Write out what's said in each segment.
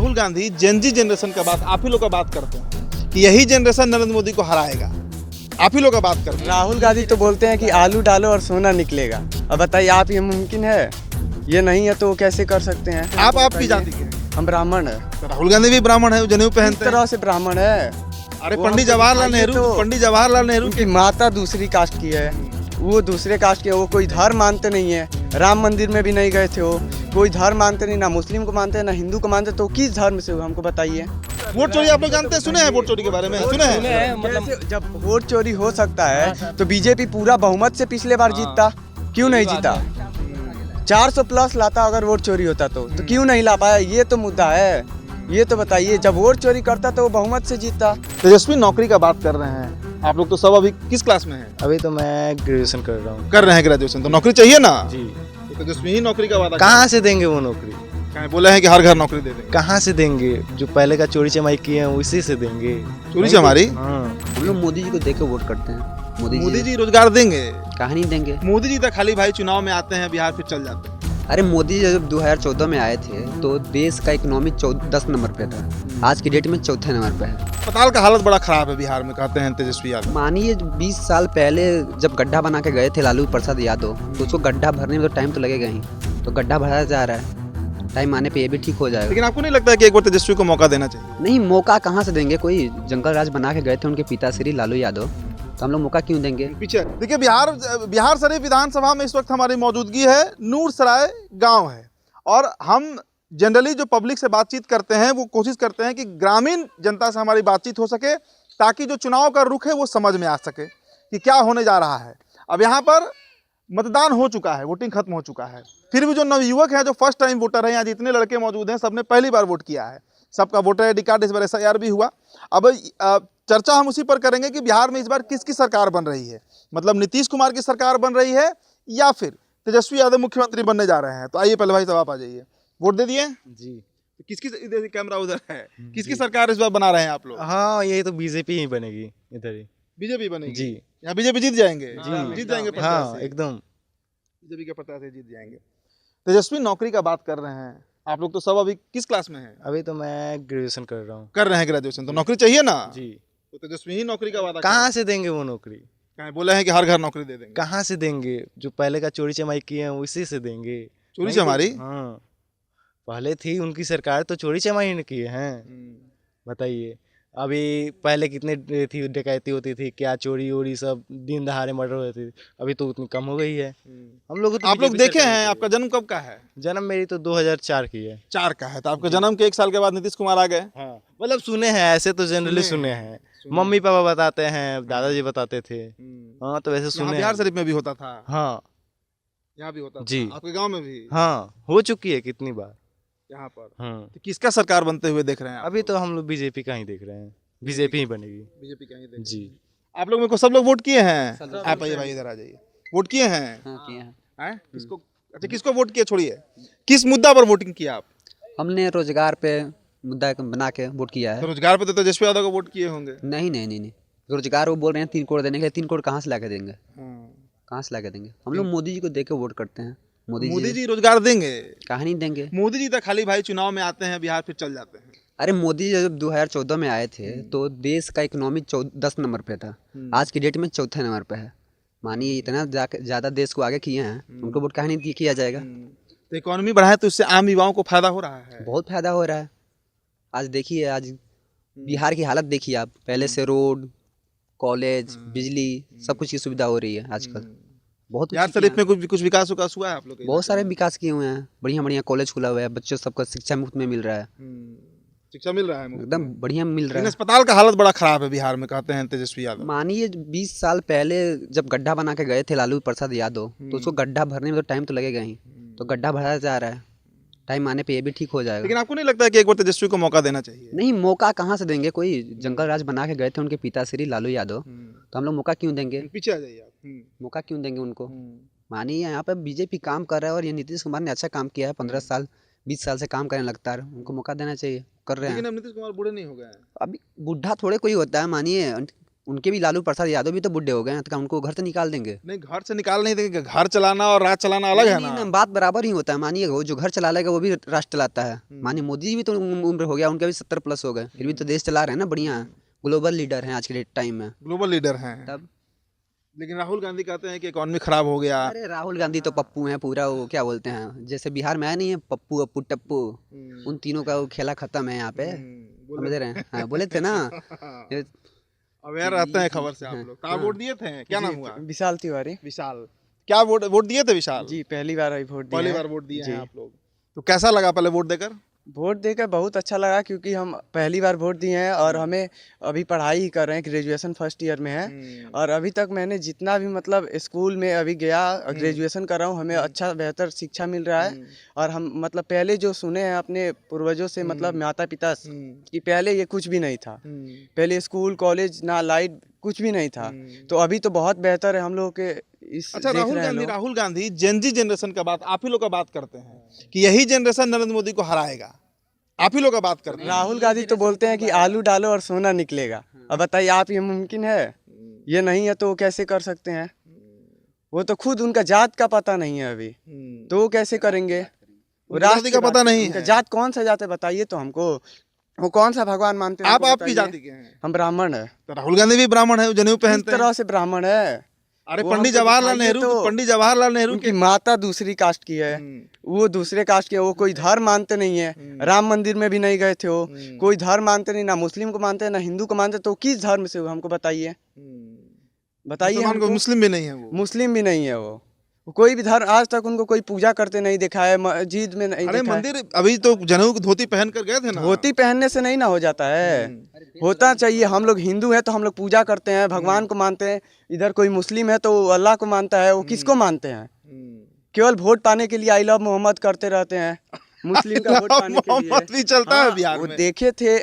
Rahul Gandhi Gen Z generation का बात आप ही लोग का बात करते हैं कि यही जनरेशन नरेंद्र मोदी को हराएगा, आप ही लोग का बात करते हैं। राहुल गांधी तो बोलते हैं कि आलू डालो और सोना निकलेगा। अब बताइए आप, ये मुमकिन है? ये नहीं है तो वो कैसे कर सकते हैं? आप की जाति के हैं? हम ब्राह्मण है। तो राहुल गांधी भी ब्राह्मण है, जनेऊ किस पहनते हैं। तरह से ब्राह्मण है? अरे वो पंडित हमको जवाहरलाल दिखाइए नेहरू, तो। पंडित जवाहरलाल नेहरू उनकी माता दूसरी कास्ट की है, वो दूसरे कास्ट के, वो कोई धर्म मानते नहीं है। राम मंदिर में भी नहीं गए थे वो, कोई धर्म मानते नहीं, ना मुस्लिम को मानते हैं ना हिंदू को मानते, तो किस धर्म से हो हमको बताइए। वोट चोरी आप लोग जानते हैं, सुने हैं वोट चोरी के बारे में? सुने हैं? मतलब जब वोट चोरी हो सकता है तो बीजेपी पूरा बहुमत से पिछले बार जीतता, क्यों नहीं जीता? 400 प्लस लाता अगर वोट चोरी होता तो क्यों नहीं ला पाया? ये तो मुद्दा है, ये तो बताइए। जब वोट चोरी करता तो वो बहुमत से जीतता। तेजस्वी नौकरी का बात कर रहे हैं, आप लोग तो सब अभी किस क्लास में हैं? अभी तो मैं ग्रेजुएशन कर रहा हूँ। कर रहे हैं ग्रेजुएशन, तो नौकरी चाहिए ना? जी। तो तेजस्वी ही नौकरी का वादा कहाँ से देंगे वो नौकरी? कहाँ बोले हैं कि हर घर नौकरी दे देंगे? कहाँ से देंगे? जो पहले का चोरी चमाई किए हैं उसी से देंगे। चोरी चमारी? हाँ। हम लोग मोदी जी को देख के वोट करते हैं। मोदी जी रोजगार देंगे? कहाँ नहीं देंगे। मोदी जी तो खाली भाई चुनाव में आते हैं, बिहार फिर चल जाते हैं। अरे मोदी जी जब 2014 में आए थे तो देश का इकोनॉमी 10 नंबर पे था, आज की डेट में चौथे नंबर पे है। अस्पताल का हालत बड़ा खराब है बिहार में, कहते हैं तेजस्वी यादव। मानिए 20 साल पहले जब गड्ढा बना के गए थे लालू प्रसाद यादव, तो उसको गड्ढा भरने में तो टाइम तो लगेगा ही, तो गड्ढा भरा जा रहा है, टाइम आने पे ये भी ठीक हो जाएगा। लेकिन आपको नहीं लगता है कि एक बार तेजस्वी को मौका देना चाहिए? नहीं, मौका कहाँ से देंगे? कोई जंगल राज बना के गए थे उनके पिताश्री लालू यादव, तो हम लोग मौका क्यों देंगे? पीछे देखिए, बिहार शरीफ विधानसभा में इस वक्त हमारी मौजूदगी है। नूरसराय गांव है और हम जनरली जो पब्लिक से बातचीत करते हैं वो कोशिश करते हैं कि ग्रामीण जनता से हमारी बातचीत हो सके, ताकि जो चुनाव का रुख है वो समझ में आ सके कि क्या होने जा रहा है। अब यहाँ पर मतदान हो चुका है, वोटिंग खत्म हो चुका है, फिर भी जो नवयुवक हैं, जो फर्स्ट टाइम वोटर हैं, यहाँ जितने लड़के मौजूद हैं, सबने पहली बार वोट किया है। सबका वोटर आई डी कार्ड इस बार SIR भी हुआ। अब चर्चा हम उसी पर करेंगे कि बिहार में इस बार किसकी सरकार बन रही है, मतलब नीतीश कुमार की सरकार बन रही है या फिर तेजस्वी यादव मुख्यमंत्री बनने जा रहे हैं। तो आइए पहले भाई साहब आप आ जाइए। वोट दे दिए जी। तो किसकी, कैमरा उधर है, किसकी सरकार इस बार बना रहे हैं आप लोग? हाँ, यही तो बीजेपी ही बनेगी इधर ही। बीजेपी बनेगी जी। यहाँ बीजेपी जीत जाएंगे? जी। जीत जाएंगे प्रत्याशी। हाँ, एकदम। बीजेपी के प्रत्याशी जीत जाएंगे। तेजस्वी नौकरी का बात कर रहे हैं, आप लोग तो सब अभी किस क्लास में हैं? अभी तो मैं ग्रेजुएशन कर रहा हूँ। कर रहे हैं ग्रेजुएशन, तो नौकरी चाहिए ना? जी। तो तेजस्वी ही नौकरी का वादा कहाँ से देंगे वो नौकरी? कहाँ बोले हैं कि हर घर नौकरी दे देंगे? कहाँ से देंगे? जो पहले का चोरी चमाई किए हैं उसी से देंगे। चोरी चमारी? हाँ, पहले थी उनकी सरकार तो चोरी चमाई ने किए हैं। बताइए, अभी पहले कितने थी डकैती होती थी, क्या चोरी वोरी सब दिन दहाड़े मर्डर होती थी, अभी तो उतनी कम हो गई है। हम लोग आप लोग देखे हैं, आपका जन्म कब का है? जन्म मेरी तो 2004 की है। 4 का है, तो आपके जन्म के 1 साल के बाद नीतीश कुमार आ गए। हाँ, मतलब सुने हैं, ऐसे तो जनरली सुने हैं। मम्मी पापा बताते हैं, दादाजी बताते थे। हाँ, तो वैसे सुने बिहार हैं। शरीफ में भी होता था? हाँ यहाँ भी होता था? जी। आपके गांव में भी? हाँ, हो चुकी है कितनी बार। यहाँ पर हाँ, तो किसका सरकार बनते हुए देख रहे हैं आप? अभी तो हम लोग बीजेपी का ही देख रहे हैं। बीजेपी ही बनेगी। बीजेपी का ही देख रहे हैं। जी। आप लोग में को सब लोग वोट किए हैं? आप आइए भाई, इधर आ जाइए। वोट किए हैं? हाँ, किए हैं। हैं? किसको, अच्छा किसको वोट किया छोड़िए, किस मुद्दा पर वोटिंग किया आप? हमने रोजगार पे मुद्दा बना के वोट किया तो है। रोजगार पे तो तेजस्वी यादव को वोट किए होंगे। नहीं नहीं नहीं नहीं, रोजगार वो बोल रहे हैं 3 करोड़ देने के लिए, 3 करोड़ कहाँ से ला के देंगे? कहाँ से ला के देंगे? हम लोग मोदी जी को देख के वोट करते हैं। मोदी जी रोजगार देंगे? कहाँ नहीं देंगे। मोदी जी तो खाली भाई चुनाव में आते हैं, बिहार फिर चल जाते हैं। अरे मोदी जी जब 2014 में आए थे तो देश का इकोनॉमी 10 नंबर पे था, आज की डेट में चौथे नंबर पे है। मानिए इतना ज़्यादा देश को आगे किए हैं, उनको वोट कहाँ नहीं किया जाएगा। तो इकोनॉमी बढ़ा है तो इससे आम युवाओं को फायदा हो रहा है। बहुत फायदा हो रहा है। आज देखिए, आज बिहार की हालत देखिए आप, पहले से रोड, कॉलेज, बिजली, सब कुछ की सुविधा हो रही है आजकल। बहुत बिहार शरीफ में कुछ विकास हुआ है आप लोग के? बहुत सारे विकास किए हुए हैं, बढ़िया बढ़िया कॉलेज खुला हुआ है, बच्चों सबका शिक्षा मुफ्त में मिल रहा है, शिक्षा मिल रहा है मुफ्त एकदम में। बढ़िया मिल रहा लेकिन है। अस्पताल का हालत बड़ा खराब है बिहार में, कहते हैं तेजस्वी यादव। मानिए 20 साल पहले जब गड्ढा बना के गए थे लालू प्रसाद यादव, तो उसको गड्ढा भरने में तो टाइम तो लगेगा ही, तो गड्ढा भरा जा रहा है, टाइम आने पे ये भी ठीक हो जाएगा। लेकिन आपको नहीं लगता है कि एक बार तेजस्वी को मौका देना चाहिए? नहीं, मौका कहाँ से देंगे? कोई जंगल राज बना के गए थे उनके पिताश्री लालू यादव, तो हम लोग मौका क्यों देंगे? पीछे आ जाइए आप। मौका क्यों देंगे उनको? मानिए यहाँ पे बीजेपी काम कर रहा है और ये नीतीश कुमार ने अच्छा काम किया है, 15 साल 20 साल से काम करने लगता है, उनको मौका देना चाहिए, कर रहे हैं। लेकिन अब नीतीश कुमार बूढ़े नहीं हो गए हैं। अभी बूढ़ा थोड़े कोई होता है, मानिए उनके भी लालू प्रसाद यादव भी तो बुढ़े हो गए हैं, तो क्या उनको घर से निकाल देंगे? नहीं, घर से निकाल नहीं देंगे, घर चलाना और राज चलाना अलग है नहीं, ना। नहीं, बात बराबर ही होता है। मानिए वो जो घर चला लेगा वो भी राष्ट्र चलाता है। मानिए मोदी जी भी तो उम्र हो गया, उनके भी 70 प्लस हो गए, फिर भी तो देश चला रहे हैं ना, बढ़िया ग्लोबल लीडर हैं आज के टाइम में। ग्लोबल लीडर हैं। तब लेकिन राहुल गांधी कहते हैं कि इकोनॉमी खराब हो गया। अरे राहुल गांधी तो पप्पू हैं पूरा, वो क्या बोलते हैं, जैसे बिहार में आया नहीं है पप्पू अप्पू टप्पू, उन तीनों का वो खेला खत्म है यहाँ पे, समझ रहे हैं? हाँ, बोले थे ना। ये अवेयर रहते हैं खबर से आप लोग। आप वोट दिए थे? क्या नाम हुआ? विशाल तिवारी। विशाल। क्या वोट दिए थे विशाल? जी पहली बार आई वोट दिए पहली हैं। बार वोट दिए जी। हैं आप लोग। तो कैसा लगा पहले वोट देकर? वोट देकर बहुत अच्छा लगा, क्योंकि हम पहली बार वोट दिए हैं और हमें अभी पढ़ाई ही कर रहे हैं, ग्रेजुएशन फर्स्ट ईयर में है। और अभी तक मैंने जितना भी मतलब स्कूल में अभी गया, ग्रेजुएशन कर रहा हूँ, हमें अच्छा बेहतर शिक्षा मिल रहा है। और हम मतलब पहले जो सुने हैं अपने पूर्वजों से, मतलब माता पिता से, कि पहले ये कुछ भी नहीं था, पहले स्कूल कॉलेज ना लाइट कुछ भी नहीं था। तो अभी तो बहुत बेहतर है हम लोग के इस अच्छा, देख रहे हैं लोग। राहुल गांधी जेनजी जनरेशन का बात, आप ही लोग का बात करते हैं कि यही जनरेशन नरेंद्र मोदी को हराएगा, आप ही लोग का बात करते हैं। राहुल गांधी तो बोलते हैं कि आलू डालो और सोना निकलेगा। अब बताइए आप, ये मुमकिन है? ये नहीं है तो वो कैसे कर सकते हैं? वो तो खुद उनका जात का पता नहीं है अभी, तो वो कैसे करेंगे? वो जाति का पता नहीं उनका है। जात कौन सा जात है बताइए तो हमको। वो कौन सा भगवान मानते हैं? आप हमको आपकी बताइए। जाति के हैं? हम ब्राह्मण है। तो राहुल गांधी भी ब्राह्मण है, वो जनेऊ किस पहनते हैं। तरह से ब्राह्मण है? अरे वो पंडित हमको जवाहरलाल दिखाइए नेहरू, तो। पंडित जवाहरलाल नेहरू उनकी माता दूसरी कास्ट की है, वो दूसरे कास्ट के, वो कोई धर्म मानते नहीं है। राम मंदिर में भी नहीं गए थे वो, कोई धर्म मानते नहीं, ना मुस्लिम को मानते ना हिंदू को मानते। तो किस धर्म से वो हमको बताइए, बताइए मुसलमान को, हमको। मुस्लिम भी नहीं है वो। मुस्लिम भी नहीं है वो कोई भी धर्म, आज तक उनको कोई पूजा करते नहीं देखा है, मस्जिद में नहीं अरे देखा है। मंदिर अभी तो जनेऊ की धोती पहन कर गए थे ना। धोती पहनने से नहीं ना हो जाता है, होता चाहिए। हम लोग हिंदू हैं तो हम लोग पूजा करते हैं, भगवान को मानते हैं। इधर कोई मुस्लिम है तो वो अल्लाह को मानता है, वो किसको मानते हैं? केवल वोट पाने के लिए आई लव मोहम्मद करते रहते हैं, मुस्लिम का वोट पाने के लिए। मोहम्मद भी चलता है हाँ, बिहार वो में। देखे थे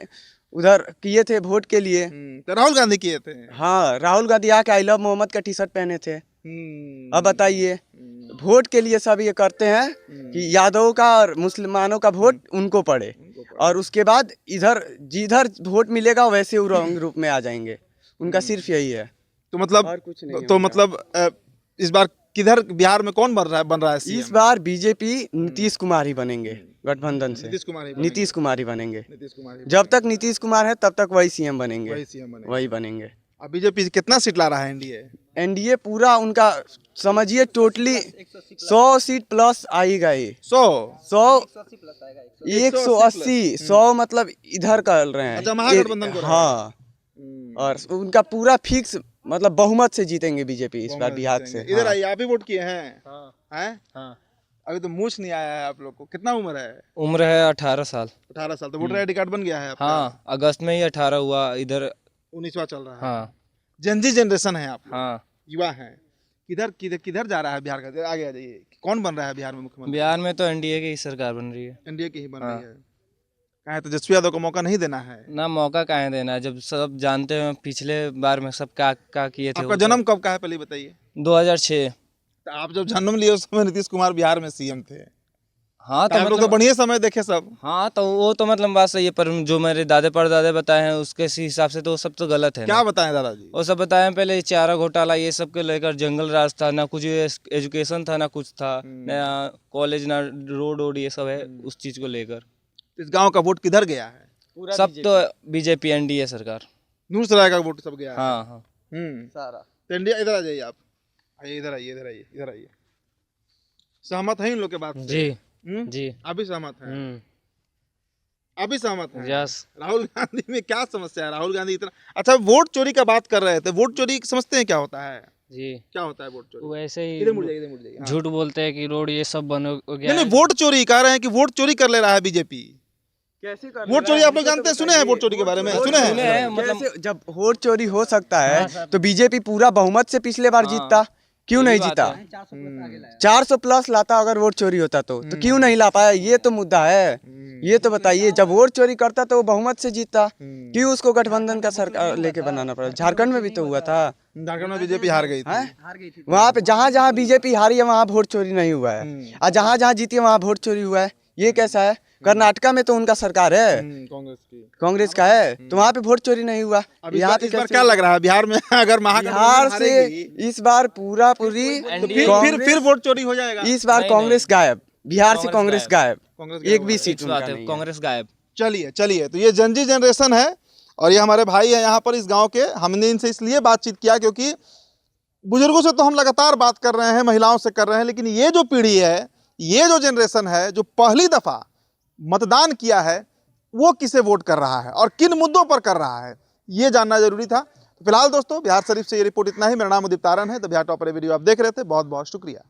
उधर, किए थे वोट के लिए। तो राहुल गांधी किए थे। हाँ, राहुल गांधी आके आई लव मोहम्मद का टी शर्ट पहने थे। अब बताइए, वोट के लिए सब ये करते हैं कि यादवों का और मुसलमानों का वोट उनको पड़े, और उसके बाद इधर जिधर वोट मिलेगा वैसे वो रंग रूप में आ जाएंगे। उनका सिर्फ यही है, तो मतलब, और कुछ नहीं है तो उनका। मतलब इस बार किधर बिहार में कौन बन रहा है सीएम? इस बार बीजेपी नीतीश कुमार ही बनेंगे, गठबंधन से नीतीश कुमार ही नीतीश कुमार ही बनेंगे। नीतीश कुमार ही जब तक नीतीश कुमार है तब तक वही सीएम बनेंगे, वही सीएम बने। वही बनेंगे। अब बीजेपी कितना सीट ला रहा है एनडीए? एनडीए पूरा उनका समझिए टोटली 100 सीट प्लस आएगा ये। 100 180 100 मतलब इधर कर रहे हैं। अच्छा, महागठबंधन को रहा है। हाँ, और उनका पूरा फिक्स मतलब बहुमत से जीतेंगे बीजेपी इस बार बिहार से। इधर हाँ। आइए, आप ही वोट किए हैं? हैं? हाँ। अभी तो मूछ नहीं आया है आप लोग को। कितना उम्र है? उम्र है 18 साल। 18 साल। तो वोटर आईडी कार्ड बन गया है आपका? हाँ, अगस्त में ही 18 हुआ इधर। 19वां चल रहा है। हाँ जनजी जनरेशन है आप लोग, हाँ। युवा हैं। किधर किधर किधर जा रहा है बिहार का? आगे आ जाइए। कौन बन रहा है बिहार में मुख्यमंत्री? बिहार में तो एनडीए की ही सरकार बन रही है। एनडीए की ही बन रही है। कहा तेजस्वी यादव को मौका नहीं देना है? ना, मौका काहे देना है जब सब जानते हैं पिछले बार में सब क्या किए थे। आपका जन्म कब का है पहले बताइए? 2006। तो आप जब जन्म लिए उस समय नीतीश कुमार बिहार में सीएम थे। हाँ तो तो आप लोग तो मतलब, बढ़िया समय देखे सब। हाँ तो वो तो मतलब बात सही है, पर जो मेरे दादे परदादे बताए हैं उसके हिसाब से तो वो सब तो गलत है क्या ना। बताएं दादाजी? वो सब बताए हैं पहले चारा घोटाला ये सब के लेकर, जंगल राज था ना, कुछ एजुकेशन था ना, कुछ था ना, कॉलेज ना, रोड ये सब है उस चीज को लेकर। इस गांव का वोट किधर गया है? सब तो बीजेपी एनडीए सरकार। नूरसराय का वोट सब गया है। हाँ हाँ। सारा तो इंडिया, इधर आ जाइए आप। आइए, इधर आइए, इधर आइए, इधर आइए। सहमत है इन लोग के बात से? जी हम्म? जी। अभी सहमत है? अभी सहमत है? यस। राहुल गांधी में क्या समस्या है? राहुल गांधी इतना अच्छा, वोट चोरी का बात कर रहे थे। वोट चोरी समझते हैं क्या होता है? जी, क्या होता है वोट चोरी? वैसे इधर मुड़ ही जाइए, इधर मुड़ जाइए। हाँ। झूठ बोलते हैं कि रोड ये सब बन हो गया नहीं नहीं, है। वोट चोरी कह रहे हैं कि वोट चोरी कर ले रहा है बीजेपी। कैसे कर वोट चोरी आप लोग जानते हैं? सुने हैं वोट चोरी के बारे में? सुने सुने हैं? हैं, मतलब कैसे जब वोट चोरी हो सकता है तो बीजेपी पूरा बहुमत से पिछले बार जीतता, क्यों नहीं बात जीता? है। 400 प्लस लाता अगर वोट चोरी होता तो क्यों नहीं ला पाया? ये तो मुद्दा है, ये तो बताइए। जब वोट चोरी करता तो वो बहुमत से जीतता, क्यों उसको गठबंधन का सरकार लेके बनाना पड़ा? झारखंड में भी तो हुआ था, झारखंड में बीजेपी हार गई थी। वहाँ पे जहाँ जहाँ बीजेपी हारी है वहाँ वोट चोरी नहीं हुआ है, और जहाँ जहाँ जीती है वहाँ वोट चोरी हुआ है। ये कैसा है? कर्नाटका में तो उनका सरकार है, कांग्रेस की। कांग्रेस का है, तो वहाँ पे वोट चोरी नहीं हुआ। अब यहाँ पे इस बार कैसे क्या लग रहा है बिहार में अगर बिहार महागठबंधन से हारेगी, इस बार पूरा पूरी तो फिर वोट चोरी हो जाएगा। इस बार कांग्रेस गायब, बिहार से कांग्रेस गायब, कांग्रेस एक भी सीट उनका नहीं है। कांग्रेस गायब। चलिए चलिए, तो ये जनजी जनरेशन है और ये हमारे भाई है यहाँ पर इस गांव के। हमने इनसे इसलिए बातचीत किया क्योंकि बुजुर्गों से तो हम लगातार बात कर रहे हैं, महिलाओं से कर रहे हैं, लेकिन ये जो पीढ़ी है, ये जो जनरेशन है जो पहली दफा मतदान किया है, वो किसे वोट कर रहा है और किन मुद्दों पर कर रहा है, ये जानना जरूरी था। तो फिलहाल दोस्तों, बिहार शरीफ से ये रिपोर्ट इतना ही। मेरा नाम उदित तारन है, द बिहार टॉपर वीडियो आप देख रहे थे। बहुत बहुत शुक्रिया।